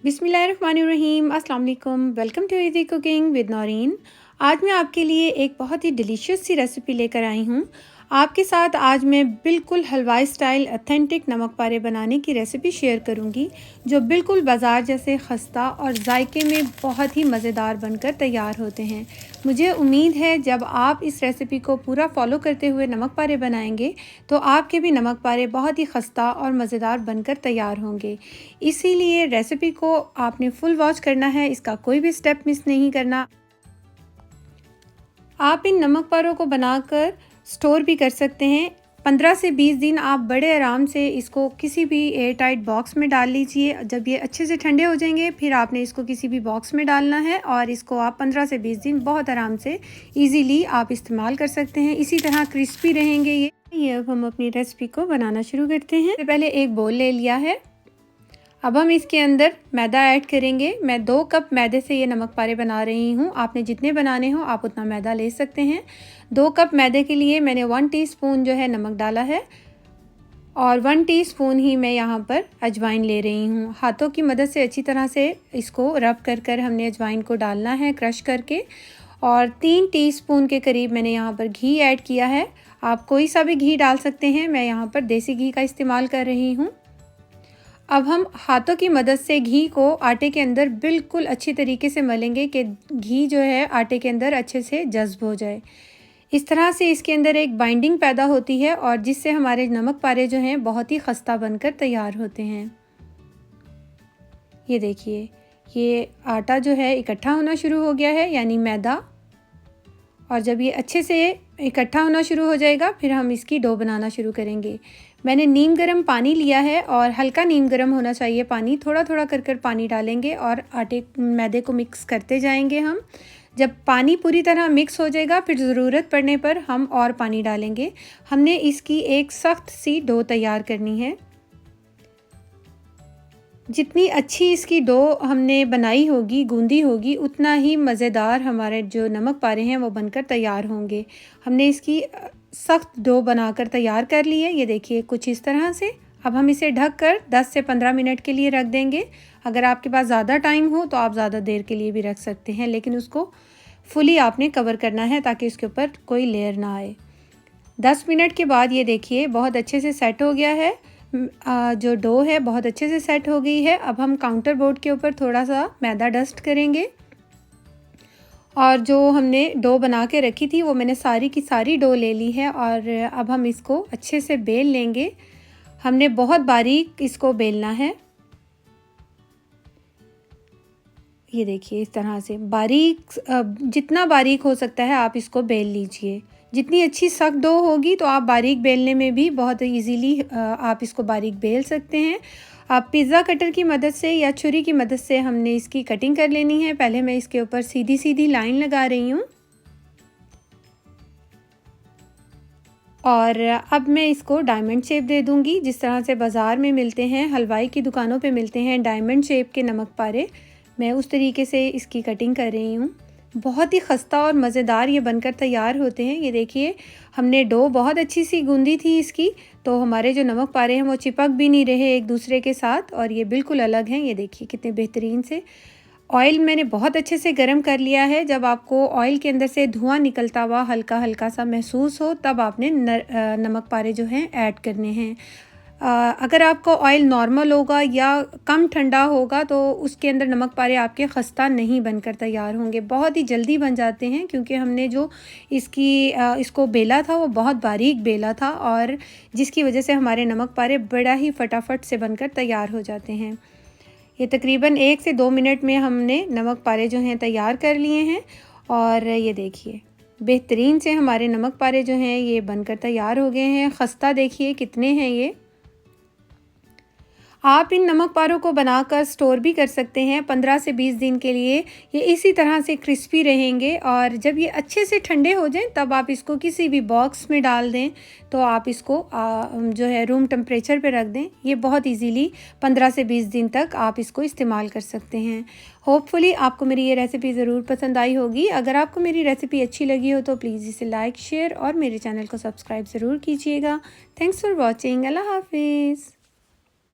बिस्मिल्लाहिर्रहमानिर्रहीम, अस्सलाम वालेकुम। Welcome to easy cooking with Naureen. आज मैं आपके लिए एक बहुत ही डिलीशियस सी रेसिपी लेकर आई हूँ। आपके साथ आज मैं बिल्कुल हलवाई स्टाइल ऑथेंटिक नमक पारे बनाने की रेसिपी शेयर करूँगी, जो बिल्कुल बाज़ार जैसे खस्ता और जायके में बहुत ही मज़ेदार बनकर तैयार होते हैं। मुझे उम्मीद है जब आप इस रेसिपी को पूरा फॉलो करते हुए नमक पारे बनाएंगे तो आपके भी नमक पारे बहुत ही खस्ता और मज़ेदार बनकर तैयार होंगे। इसीलिए रेसिपी को आपने फुल वॉच करना है, इसका कोई भी स्टेप मिस नहीं करना। आप इन नमक पारों को बनाकर स्टोर भी कर सकते हैं। 15 से 20 दिन आप बड़े आराम से इसको किसी भी एयर टाइट बॉक्स में डाल लीजिए। जब ये अच्छे से ठंडे हो जाएंगे फिर आपने इसको किसी भी बॉक्स में डालना है और इसको आप 15 से 20 दिन बहुत आराम से इजीली आप इस्तेमाल कर सकते हैं। इसी तरह क्रिस्पी रहेंगे ये। अब हम अपनी रेसिपी को बनाना शुरू करते हैं। सबसे पहले एक बोल ले लिया है। अब हम इसके अंदर मैदा ऐड करेंगे। मैं 2 कप मैदे से ये नमक पारे बना रही हूँ। आपने जितने बनाने हो आप उतना मैदा ले सकते हैं। 2 कप मैदे के लिए मैंने 1 टीस्पून जो है नमक डाला है और 1 टीस्पून ही मैं यहाँ पर अजवाइन ले रही हूँ। हाथों की मदद से अच्छी तरह से इसको रब कर हमने अजवाइन को डालना है क्रश करके। और 3 टीस्पून के करीब मैंने यहाँ पर घी ऐड किया है। आप कोई सा भी घी डाल सकते हैं, मैं यहाँ पर देसी घी का इस्तेमाल कर रही हूँ। अब हम हाथों की मदद से घी को आटे के अंदर बिल्कुल अच्छी तरीके से मलेंगे कि घी जो है आटे के अंदर अच्छे से जज्ब हो जाए। इस तरह से इसके अंदर एक बाइंडिंग पैदा होती है और जिससे हमारे नमक पारे जो हैं बहुत ही खस्ता बनकर तैयार होते हैं। ये देखिए, ये आटा जो है इकट्ठा होना शुरू हो गया है, यानी मैदा। और जब ये अच्छे से इकट्ठा होना शुरू हो जाएगा फिर हम इसकी डो बनाना शुरू करेंगे। मैंने नीम गर्म पानी लिया है और हल्का नीम गर्म होना चाहिए पानी। थोड़ा थोड़ा कर पानी डालेंगे और आटे मैदे को मिक्स करते जाएंगे हम। जब पानी पूरी तरह मिक्स हो जाएगा फिर ज़रूरत पड़ने पर हम और पानी डालेंगे। हमने इसकी एक सख्त सी डो तैयार करनी है। जितनी अच्छी इसकी डो हमने बनाई होगी, गूंदी होगी, उतना ही मज़ेदार हमारे जो नमक पारे हैं वो बनकर तैयार होंगे। हमने इसकी सख्त डो बनाकर तैयार कर ली है। ये देखिए कुछ इस तरह से। अब हम इसे ढककर 10 से 15 मिनट के लिए रख देंगे। अगर आपके पास ज़्यादा टाइम हो तो आप ज़्यादा देर के लिए भी रख सकते हैं, लेकिन उसको फुली आपने कवर करना है ताकि उसके ऊपर कोई लेयर ना आए। 10 मिनट के बाद ये देखिए बहुत अच्छे से सेट हो गया है। जो डो है बहुत अच्छे से सेट हो गई है। अब हम काउंटर बोर्ड के ऊपर थोड़ा सा मैदा डस्ट करेंगे और जो हमने डो बना के रखी थी वो मैंने सारी की सारी डो ले ली है और अब हम इसको अच्छे से बेल लेंगे। हमने बहुत बारीक इसको बेलना है। ये देखिए इस तरह से बारीक, जितना बारीक हो सकता है आप इसको बेल लीजिए। जितनी अच्छी सख्त डो होगी तो आप बारीक बेलने में भी बहुत इजीली आप इसको बारीक बेल सकते हैं। आप पिज़्ज़ा कटर की मदद से या छुरी की मदद से हमने इसकी कटिंग कर लेनी है। पहले मैं इसके ऊपर सीधी सीधी लाइन लगा रही हूँ और अब मैं इसको डायमंड शेप दे दूँगी। जिस तरह से बाज़ार में मिलते हैं, हलवाई की दुकानों पे मिलते हैं डायमंड शेप के नमक पारे, मैं उस तरीके से इसकी कटिंग कर रही हूँ। बहुत ही खस्ता और मज़ेदार ये बनकर तैयार होते हैं। ये देखिए हमने डो बहुत अच्छी सी गूंदी थी इसकी, तो हमारे जो नमक पारे हैं वो चिपक भी नहीं रहे एक दूसरे के साथ और ये बिल्कुल अलग हैं। ये देखिए कितने बेहतरीन से। ऑयल मैंने बहुत अच्छे से गर्म कर लिया है। जब आपको ऑयल के अंदर से धुआं निकलता हुआ हल्का हल्का सा महसूस हो तब आपने नमक पारे जो हैं ऐड करने हैं। अगर आपको ऑयल नॉर्मल होगा या कम ठंडा होगा तो उसके अंदर नमक पारे आपके खस्ता नहीं बनकर तैयार होंगे, बहुत ही जल्दी बन जाते हैं क्योंकि हमने जो इसको बेला था वो बहुत बारीक बेला था और जिसकी वजह से हमारे नमक पारे बड़ा ही फटाफट से बनकर तैयार हो जाते हैं। ये तकरीबन 1 से 2 मिनट में हमने नमक पारे जो हैं तैयार कर लिए हैं और ये देखिए बेहतरीन से हमारे नमक पारे जो हैं ये बनकर तैयार हो गए हैं। खस्ता देखिए कितने हैं ये। आप इन नमक पारों को बनाकर स्टोर भी कर सकते हैं 15 से 20 दिन के लिए। ये इसी तरह से क्रिस्पी रहेंगे और जब ये अच्छे से ठंडे हो जाएं तब आप इसको किसी भी बॉक्स में डाल दें, तो आप इसको जो है रूम टेम्परेचर पे रख दें। ये बहुत इजीली 15 से 20 दिन तक आप इसको इस्तेमाल कर सकते हैं। होपफुली आपको मेरी ये रेसिपी ज़रूर पसंद आई होगी। अगर आपको मेरी रेसिपी अच्छी लगी हो तो प्लीज़ इसे लाइक, शेयर और मेरे चैनल को सब्सक्राइब ज़रूर कीजिएगा। Thanks for watching. अल्लाह हाफिज़।